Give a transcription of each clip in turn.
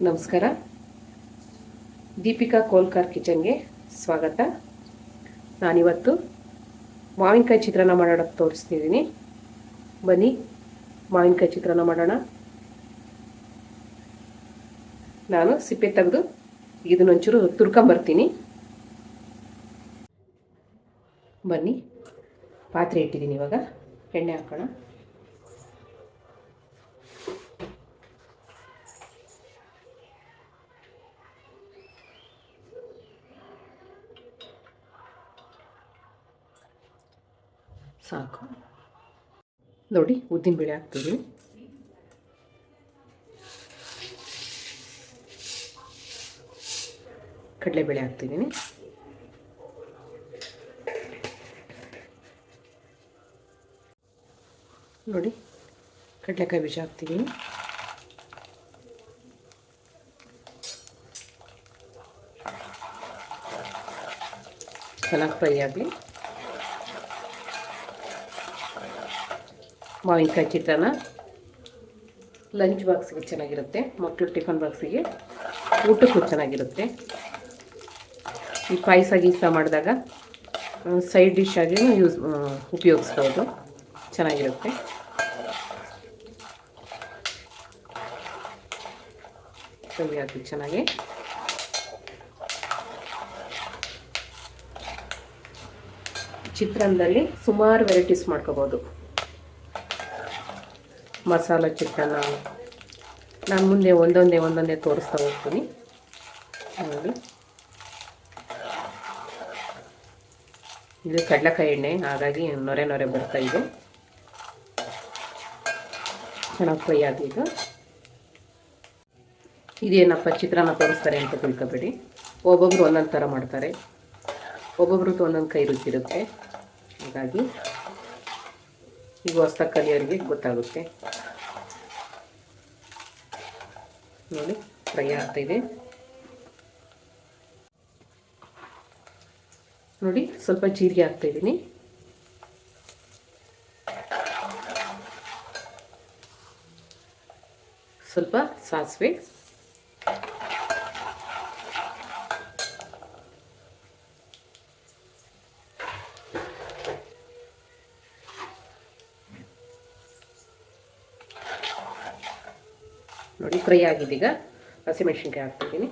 ನಮಸ್ಕಾರ. ದೀಪಿಕಾ ಕೋಲ್ಕಾರ್ ಕಿಚನ್ಗೆ ಸ್ವಾಗತ. ನಾನಿವತ್ತು ಮಾವಿನಕಾಯಿ ಚಿತ್ರಾನ್ನ ಮಾಡೋಣ ತೋರಿಸ್ತಿದ್ದೀನಿ. ಬನ್ನಿ ಮಾವಿನಕಾಯಿ ಚಿತ್ರಾನ್ನ ಮಾಡೋಣ. ನಾನು ಸಿಪ್ಪೆ ತೆಗೆದು ಇದನ್ನೊಂಚೂರು ತುರ್ಕೊಂಬರ್ತೀನಿ. ಬನ್ನಿ, ಪಾತ್ರೆ ಇಟ್ಟಿದ್ದೀನಿ. ಇವಾಗ ಎಣ್ಣೆ ಹಾಕೋಣ. ಸಾಕು ನೋಡಿ, ಉದ್ದಿನಬೇಳೆ ಹಾಕ್ತೀವಿ. ಕಡಲೆಬೇಳೆ ಹಾಕ್ತಿದ್ದೀನಿ. ನೋಡಿ, ಕಡಲೆಕಾಯಿ ಬೀಜ ಹಾಕ್ತಿದ್ದೀನಿ. ಚೆನ್ನಾಗಿ ಫ್ರೈ ಆಗಲಿ. ಮಾವಿನಕಾಯಿ ಚಿತ್ರಾನ್ನ ಲಂಚ್ ಬಾಕ್ಸ್ಗೆ ಚೆನ್ನಾಗಿರುತ್ತೆ, ಮಕ್ಕಳು ಟಿಫನ್ ಬಾಕ್ಸಿಗೆ, ಊಟಕ್ಕೂ ಚೆನ್ನಾಗಿರುತ್ತೆ. ಈ ಪಾಯಸ ಗೀಸ ಮಾಡಿದಾಗ ಸೈಡ್ ಡಿಶ್ ಆಗಿ ಉಪಯೋಗಿಸ್ಬೋದು, ಚೆನ್ನಾಗಿರುತ್ತೆ. ಫ್ರೈ ಆಗಲಿ ಚೆನ್ನಾಗಿ. ಚಿತ್ರಾನ್ನದಲ್ಲಿ ಸುಮಾರು ವೆರೈಟೀಸ್ ಮಾಡ್ಕೋಬೋದು. ಮಸಾಲ ಚಿತ್ರಾನ್ನ ನಾನು ಮುಂದೆ ಒಂದೊಂದೇ ತೋರಿಸ್ತಾ ಹೋಗ್ತೀನಿ. ನೋಡಿ, ಇದು ಕಡಲೆಕಾಯಿ ಎಣ್ಣೆ, ಹಾಗಾಗಿ ನೊರೆ ಬರ್ತಾ ಇದೆ. ಚೆನ್ನಾಗಿ ಫ್ರೈ ಆಗಿದೆ. ಇದೇನಪ್ಪ ಚಿತ್ರಾನ್ನ ತೋರಿಸ್ತಾರೆ ಅಂತ ತಿಳ್ಕೊಬೇಡಿ. ಒಬ್ಬೊಬ್ರು ಒಂದೊಂದು ಥರ ಮಾಡ್ತಾರೆ, ಒಬ್ಬೊಬ್ರದ್ದು ಒಂದೊಂದು ಕೈ ರುಚಿ ಇರುತ್ತೆ. ಹಾಗಾಗಿ ಈಗ ಹೊಸ್ದಾಗಿ ಕಲಿಯೋರಿಗೆ ಗೊತ್ತಾಗುತ್ತೆ. ನೋಡಿ, ಫ್ರೈ ಆಗ್ತಾಯಿದೆ. ನೋಡಿ, ಸ್ವಲ್ಪ ಜೀರಿಗೆ ಹಾಕ್ತಾಯಿದ್ದೀನಿ. ಸ್ವಲ್ಪ ಸಾಸಿವೆ, ನೋಡಿ ಫ್ರೈ ಆಗಿದ್ದೀಗ ಹಸಿಮೆಣಸಿನ್ಕಾಯಿ ಹಾಕ್ತಿದ್ದೀನಿ.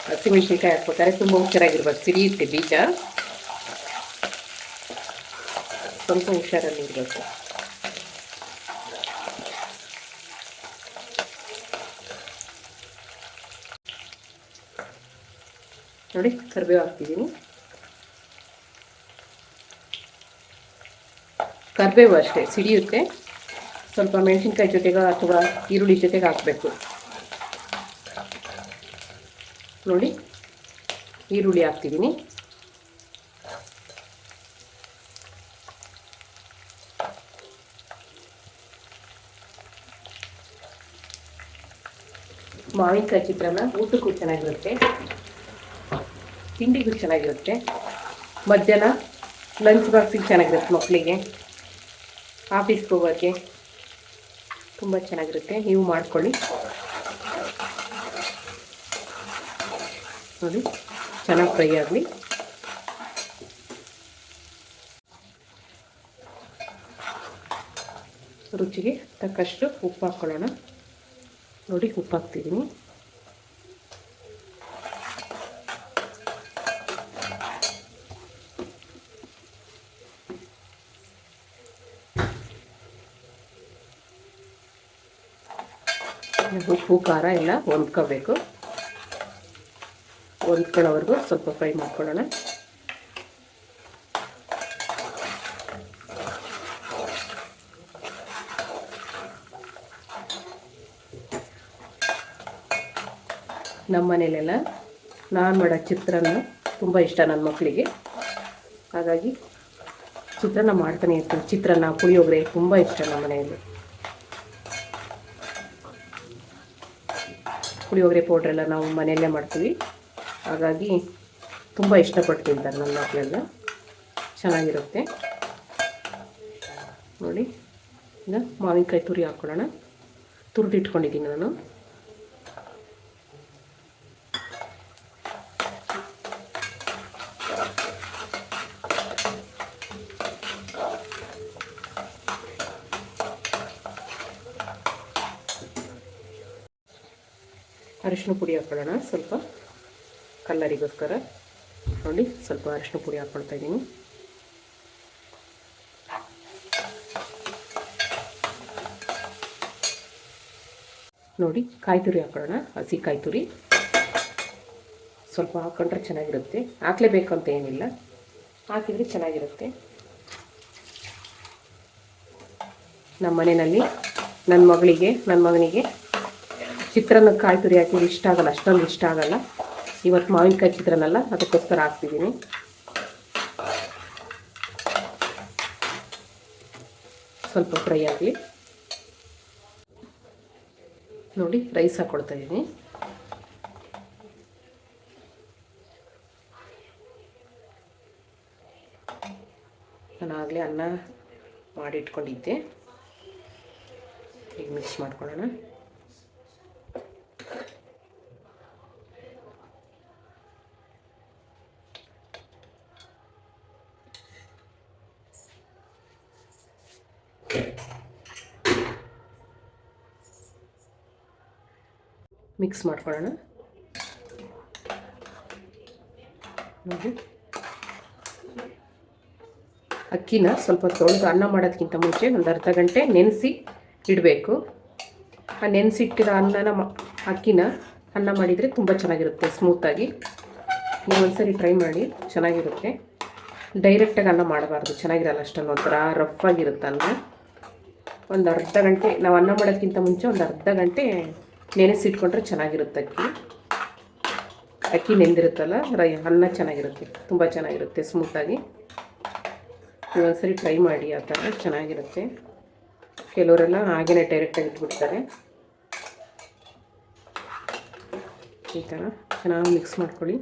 ಹಸಿಮೆಣಸಿನ್ಕಾಯಿ ಹಾಕ್ಬೇಕಾದ್ರೆ ತುಂಬ ಹುಷಾರಾಗಿರ್ಬೇಕು, ಸಿಡಿಯುತ್ತೆ ಬೀಜ, ಸ್ವಲ್ಪ ಹುಷಾರಲ್ಲಿ ಇರಬೇಕು. ನೋಡಿ, ಕರಿಬೇವು ಹಾಕ್ತಿದ್ದೀನಿ. ಕರಿಬೇವು ಅಷ್ಟೇ ಸಿಡಿಯುತ್ತೆ, ಸ್ವಲ್ಪ ಮೆಣಸಿನ್ಕಾಯಿ ಜೊತೆಗೆ ಅಥವಾ ಈರುಳ್ಳಿ ಜೊತೆಗೆ ಹಾಕಬೇಕು. ನೋಡಿ, ಈರುಳ್ಳಿ ಹಾಕ್ತಿದ್ದೀನಿ. ಮಾವಿನಕಾಯಿ ಚಿತ್ರಾನ್ನ ಊಟಕ್ಕೂ ಚೆನ್ನಾಗಿರುತ್ತೆ, ತಿಂಡಿಗೂ ಚೆನ್ನಾಗಿರುತ್ತೆ, ಮಧ್ಯಾಹ್ನ ಲಂಚ್ ಬಾಕ್ಸಿಗೆ ಚೆನ್ನಾಗಿರುತ್ತೆ, ಮಕ್ಕಳಿಗೆ ಆಫೀಸ್ಗೆ ಹೋಗೋಕ್ಕೆ ತುಂಬ ಚೆನ್ನಾಗಿರುತ್ತೆ. ನೀವು ಮಾಡ್ಕೊಳ್ಳಿ. ನೋಡಿ, ಚೆನ್ನಾಗಿ ಫ್ರೈ ಆಗಲಿ. ರುಚಿಗೆ ತಕ್ಕಷ್ಟು ಉಪ್ಪು ಹಾಕ್ಕೊಳ್ಳೋಣ. ನೋಡಿ, ಉಪ್ಪು ಹಾಕ್ತಿದ್ದೀನಿ. ಉಪ್ಪು ಖಾರ ಎಲ್ಲ ಹೊಂದ್ಕೋಬೇಕು. ಹೊಂದ್ಕೊಳ್ಳೋವರೆಗೂ ಸ್ವಲ್ಪ ಫ್ರೈ ಮಾಡ್ಕೊಳ್ಳೋಣ. ನಮ್ಮ ಮನೇಲೆಲ್ಲ ನಾನು ಮಾಡೋ ಚಿತ್ರಾನ್ನ ತುಂಬ ಇಷ್ಟ ನನ್ನ ಮಕ್ಕಳಿಗೆ, ಹಾಗಾಗಿ ಚಿತ್ರಾನ್ನ ಮಾಡ್ತಾನೆ ಇರ್ತೀನಿ. ಚಿತ್ರಾನ್ನ, ಪುಳಿಯೋಗರೆ ತುಂಬ ಇಷ್ಟ ನಮ್ಮ ಮನೆಯಲ್ಲಿ. ಪುಳಿಯೋಗರೆ ಪೌಡ್ರೆಲ್ಲ ನಾವು ಮನೆಯಲ್ಲೇ ಮಾಡ್ತೀವಿ, ಹಾಗಾಗಿ ತುಂಬ ಇಷ್ಟಪಟ್ಟು ತಿಂತಾರೆ ನನ್ನ ಮಕ್ಕಳೆಲ್ಲ. ಚೆನ್ನಾಗಿರುತ್ತೆ. ನೋಡಿ, ಈಗ ಮಾವಿನಕಾಯಿ ತುರಿ ಹಾಕ್ಕೊಳ್ಳೋಣ. ತುರಿದಿಟ್ಕೊಂಡಿದ್ದೀನಿ ನಾನು. ಅರಿಶಿನ ಪುಡಿ ಹಾಕ್ಕೊಳ್ಳೋಣ ಸ್ವಲ್ಪ ಕಲ್ಲರಿಗೋಸ್ಕರ. ನೋಡಿ, ಸ್ವಲ್ಪ ಅರಿಶಿನ ಪುಡಿ ಹಾಕ್ಕೊಳ್ತಾ ಇದ್ದೀನಿ. ನೋಡಿ, ಕಾಯಿ ತುರಿ ಹಾಕ್ಕೊಳ್ಳೋಣ. ಹಸಿ ಕಾಯಿ ತುರಿ ಸ್ವಲ್ಪ ಹಾಕ್ಕೊಂಡ್ರೆ ಚೆನ್ನಾಗಿರುತ್ತೆ. ಹಾಕಲೇಬೇಕು ಅಂತ ಏನಿಲ್ಲ, ಹಾಕಿದರೆ ಚೆನ್ನಾಗಿರುತ್ತೆ. ನಮ್ಮ ಮನೆಯಲ್ಲಿ ನನ್ನ ಮಗನಿಗೆ ಚಿತ್ರಾನ್ನ ಕಾಯಿ ತುರಿ ಹಾಕಿದ್ರೆ ಇಷ್ಟ ಆಗಲ್ಲ, ಅಷ್ಟೊಂದು ಇಷ್ಟ ಆಗಲ್ಲ. ಇವತ್ತು ಮಾವಿನಕಾಯಿ ಚಿತ್ರಾನ್ನಲ್ಲ, ಅದಕ್ಕೋಸ್ಕರ ಹಾಕ್ತಿದ್ದೀನಿ. ಸ್ವಲ್ಪ ಫ್ರೈ ಆಗಲಿ. ನೋಡಿ, ರೈಸ್ ಹಾಕ್ಕೊಳ್ತಾ ಇದ್ದೀನಿ. ನಾನು ಆಗಲೇ ಅನ್ನ ಮಾಡಿಟ್ಕೊಂಡಿದ್ದೆ. ಈಗ ಮಿಕ್ಸ್ ಮಾಡ್ಕೊಳ್ಳೋಣ. ಮಿಕ್ಸ್ ಮಾಡ್ಕೊಳ್ಳೋಣ. ನೋಡಿ, ಅಕ್ಕಿನ ಸ್ವಲ್ಪ ತೊಳೆದು ಅನ್ನ ಮಾಡೋದಕ್ಕಿಂತ ಮುಂಚೆ ಒಂದು ಅರ್ಧ ಗಂಟೆ ನೆನೆಸಿ ಇಡಬೇಕು. ಆ ನೆನೆಸಿಟ್ಟಿರೋ ಅಕ್ಕಿನ ಅನ್ನ ಮಾಡಿದರೆ ತುಂಬ ಚೆನ್ನಾಗಿರುತ್ತೆ, ಸ್ಮೂತಾಗಿ. ನೀವು ಒಂದ್ಸರಿ ಟ್ರೈ ಮಾಡಿ, ಚೆನ್ನಾಗಿರುತ್ತೆ. ಡೈರೆಕ್ಟಾಗಿ ಅನ್ನ ಮಾಡಬಾರ್ದು, ಚೆನ್ನಾಗಿರಲ್ಲ. ಅಷ್ಟೊಂದು ಒಂಥರ ರಫ್ ಆಗಿರುತ್ತೆ ಅನ್ನ. ಒಂದು ಅರ್ಧ ಗಂಟೆ, ನಾವು ಅನ್ನ ಮಾಡೋದಕ್ಕಿಂತ ಮುಂಚೆ ಒಂದು ಅರ್ಧ ಗಂಟೆ ನೆನೆಸಿಟ್ಕೊಂಡ್ರೆ ಚೆನ್ನಾಗಿರುತ್ತೆ. ಅಕ್ಕಿ ನೆಂದಿರುತ್ತಲ್ಲ, ಅನ್ನ ಚೆನ್ನಾಗಿರುತ್ತೆ, ತುಂಬ ಚೆನ್ನಾಗಿರುತ್ತೆ, ಸ್ಮೂತಾಗಿ. ನೀವು ಒಂದ್ಸರಿ ಟ್ರೈ ಮಾಡಿ, ಆ ಥರ ಚೆನ್ನಾಗಿರುತ್ತೆ. ಕೆಲವರೆಲ್ಲ ಹಾಗೇ ಡೈರೆಕ್ಟಾಗಿ ಇಟ್ಬಿಡ್ತಾರೆ. ಈ ಥರ ಚೆನ್ನಾಗಿ ಮಿಕ್ಸ್ ಮಾಡ್ಕೊಳ್ಳಿ.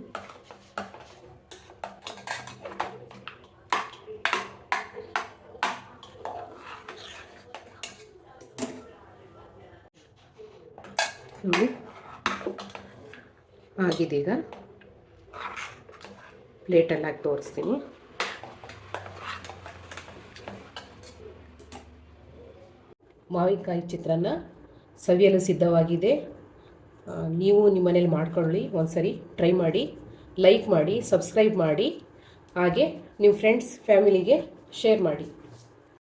ನೋಡಿ, ಆಗಿದೀಗ ಪ್ಲೇಟಲ್ಲಿ ಹಾಕಿ ತೋರಿಸ್ತೀನಿ. ಮಾವಿನಕಾಯಿ ಚಿತ್ರಾನ್ನ ಸವಿಯಲು ಸಿದ್ಧವಾಗಿದೆ. ನೀವು ನಿಮ್ಮ ಮನೇಲಿ ಮಾಡ್ಕೊಳ್ಳಿ, ಒಂದ್ಸರಿ ಟ್ರೈ ಮಾಡಿ, ಲೈಕ್ ಮಾಡಿ, ಸಬ್ಸ್ಕ್ರೈಬ್ ಮಾಡಿ, ಹಾಗೆ ನಿಮ್ಮ ಫ್ರೆಂಡ್ಸ್ ಫ್ಯಾಮಿಲಿಗೆ ಶೇರ್ ಮಾಡಿ.